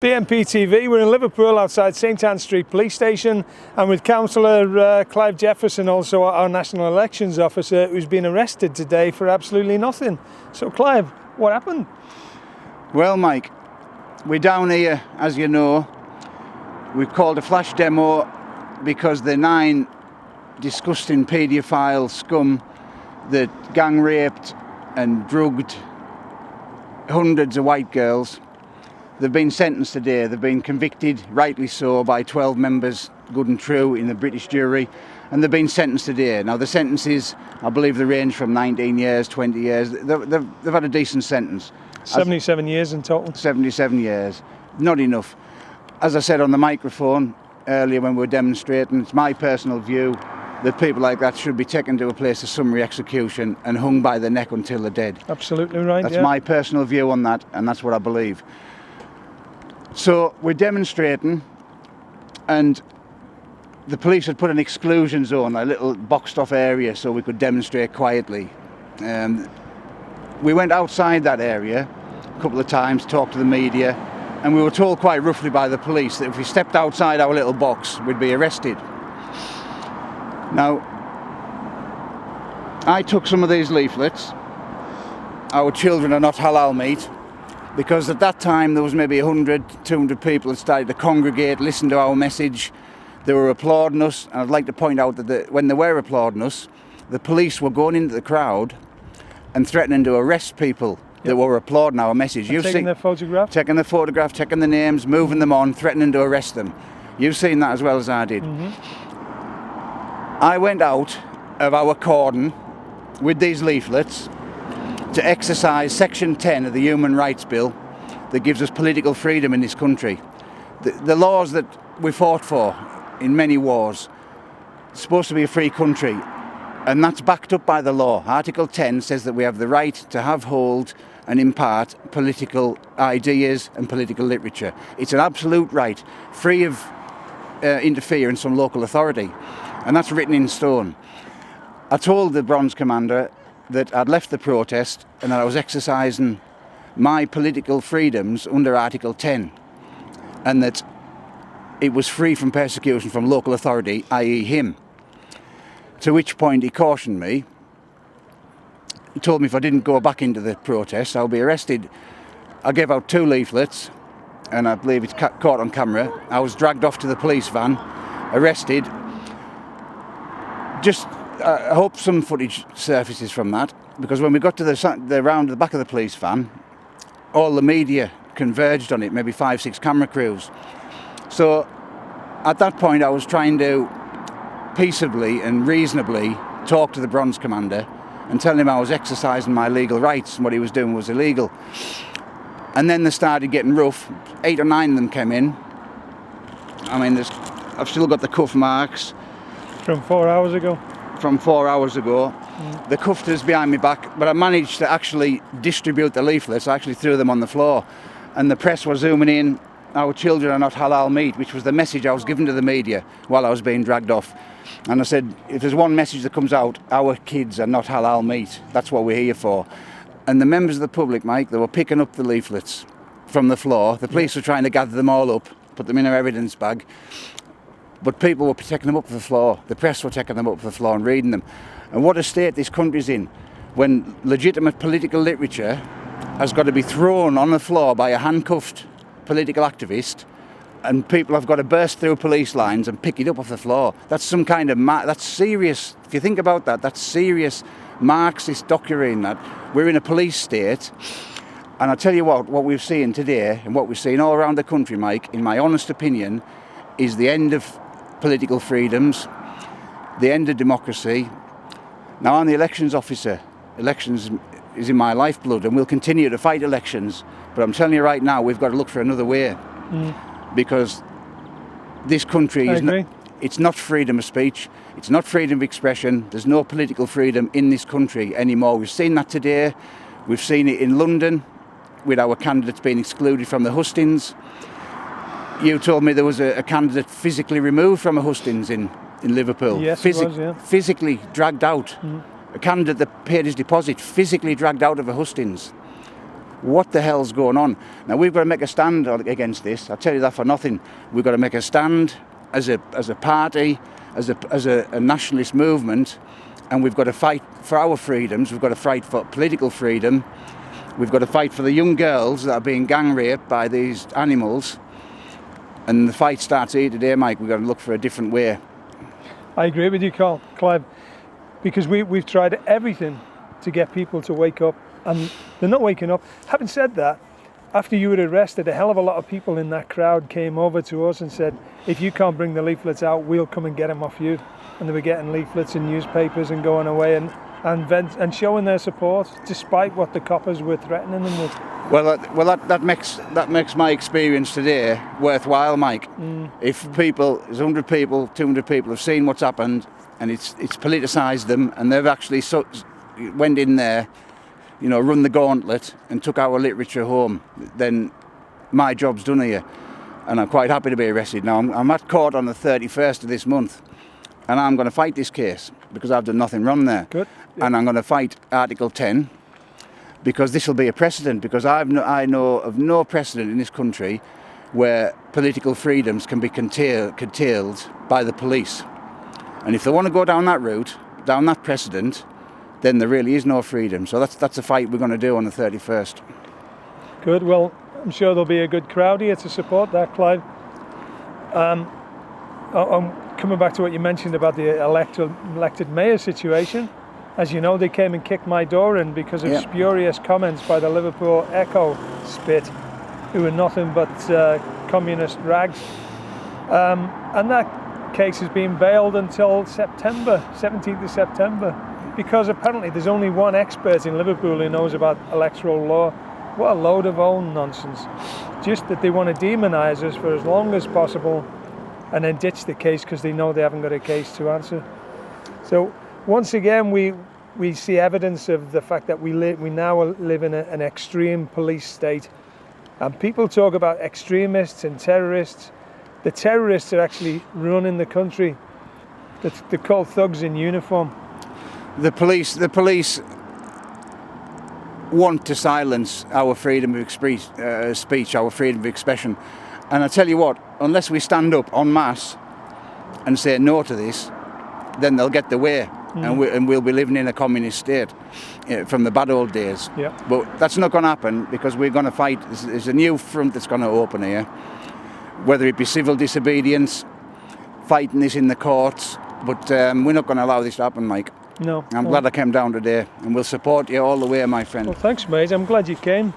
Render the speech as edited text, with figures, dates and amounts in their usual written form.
bnptv, we're in Liverpool outside St Anne Street Police Station, and with Councillor Clive Jefferson, also our National Elections Officer, who's been arrested today for absolutely nothing. So Clive, what happened? Well, Mike, we're down here, as you know. We've called a flash demo because the 9 disgusting paedophile scum that gang raped and drugged hundreds of white girls, they've been sentenced today. They've been convicted, rightly so, by 12 members, good and true, in the British jury, and they've been sentenced today. Now, the sentences, I believe, they range from 19 years, 20 years. They've had a decent sentence. 77 years in total. 77 years. Not enough. As I said on the microphone earlier when we were demonstrating, it's my personal view that people like that should be taken to a place of summary execution and hung by the neck until they're dead. Absolutely right. That's my personal view on that, and that's what I believe. So we're demonstrating, and the police had put an exclusion zone, a little boxed off area, so we could demonstrate quietly. We went outside that area a couple of times, talked to the media, and we were told quite roughly by the police that if we stepped outside our little box, we'd be arrested. Now, I took some of these leaflets. Our children are not halal meat, because at that time there was maybe 100, 200 people that started to congregate, listen to our message. They were applauding us, and I'd like to point out that when they were applauding us, the police were going into the crowd and threatening to arrest people that were applauding our message. You've taking their photograph? Taking the photograph, checking the names, moving them on, threatening to arrest them. You've seen that as well as I did. I went out of our cordon with these leaflets to exercise Section 10 of the Human Rights Bill that gives us political freedom in this country. The laws that we fought for in many wars, it's supposed to be a free country, and that's backed up by the law. Article 10 says that we have the right to have, hold and impart political ideas and political literature. It's an absolute right, free of interference from local authority, and that's written in stone. I told the Bronze Commander that I'd left the protest and that I was exercising my political freedoms under Article 10, and that it was free from persecution from local authority, i.e. him. To which point he cautioned me. He told me if I didn't go back into the protest, I'll be arrested. I gave out 2 leaflets, and I believe it's caught on camera. I was dragged off to the police van, arrested. I hope some footage surfaces from that, because when we got to the back of the police van, all the media converged on it, maybe 5, 6 camera crews. So at that point I was trying to peaceably and reasonably talk to the Bronze Commander and tell him I was exercising my legal rights and what he was doing was illegal. And then they started getting rough. 8 or 9 of them came in. I mean, I've still got the cuff marks. From 4 hours ago? From 4 hours ago. The cuffed us behind my back, but I managed to actually distribute the leaflets. I actually threw them on the floor, and the press were zooming in. Our children are not halal meat, which was the message I was giving to the media while I was being dragged off. And I said, if there's one message that comes out, our kids are not halal meat. That's what we're here for. And the members of the public, Mike, they were picking up the leaflets from the floor. The police were trying to gather them all up, put them in our evidence bag. But people were taking them up to the floor. The press were taking them up to the floor and reading them. And what a state this country's in, when legitimate political literature has got to be thrown on the floor by a handcuffed political activist, and people have got to burst through police lines and pick it up off the floor. That's some kind of, that's serious. If you think about that, that's serious Marxist doctrine. That we're in a police state. And I'll tell you what we've seen today and what we've seen all around the country, Mike, in my honest opinion, is the end of political freedoms, the end of democracy. Now, I'm the elections officer. Elections is in my lifeblood, and we'll continue to fight elections. But I'm telling you right now, we've got to look for another way, because this country it's not freedom of speech, it's not freedom of expression. There's no political freedom in this country anymore. We've seen that today. We've seen it in London with our candidates being excluded from the hustings. You told me there was a candidate physically removed from a hustings in Liverpool. Yes, it was, yeah. Physically dragged out. A candidate that paid his deposit, physically dragged out of a hustings. what the hell's going on? Now we've got to make a stand against this. I'll tell you that for nothing. We've got to make a stand as a party, as a nationalist movement, and we've got to fight for our freedoms. We've got to fight for political freedom. We've got to fight for the young girls that are being gang raped by these animals. And the fight starts here today, Mike. We've got to look for a different way. I agree with you, Clive, because we've tried everything to get people to wake up, and they're not waking up. Having said that, after you were arrested, a hell of a lot of people in that crowd came over to us and said, if you can't bring the leaflets out, we'll come and get them off you. And they were getting leaflets in newspapers and going away and showing their support, despite what the coppers were threatening them with. Well, that makes my experience today worthwhile, Mike. If people, there's 100 people, 200 people have seen what's happened, and it's politicised them, and they've actually went in there, you know, run the gauntlet and took our literature home, then my job's done here. And I'm quite happy to be arrested now. I'm at court on the 31st of this month, and I'm going to fight this case because I've done nothing wrong there. Good. Yeah. And I'm going to fight Article 10 because this will be a precedent, because I know of no precedent in this country where political freedoms can be curtailed by the police. And if they want to go down that route, down that precedent, then there really is no freedom. So that's a fight we're going to do on the 31st. Good. Well, I'm sure there'll be a good crowd here to support that, Clive. I'm coming back to what you mentioned about the elected mayor situation. As you know, they came and kicked my door in because of spurious comments by the Liverpool Echo spit, who were nothing but communist rags. And that case has been bailed until September, 17th of September, because apparently there's only one expert in Liverpool who knows about electoral law. What a load of old nonsense. Just that they want to demonise us for as long as possible and then ditch the case because they know they haven't got a case to answer. So once again, we see evidence of the fact that we now live in an extreme police state. And people talk about extremists and terrorists. The terrorists are actually running the country. They're called thugs in uniform. The police want to silence our freedom of speech, our freedom of expression. And I tell you what, unless we stand up en masse and say no to this, then they'll get their way. And we'll be living in a communist state from the bad old days. Yeah. But that's not going to happen, because we're going to fight. There's a new front that's going to open here, whether it be civil disobedience, fighting this in the courts. But we're not going to allow this to happen, Mike. No. I'm glad I came down today, and we'll support you all the way, my friend. Well, thanks, mate. I'm glad you came.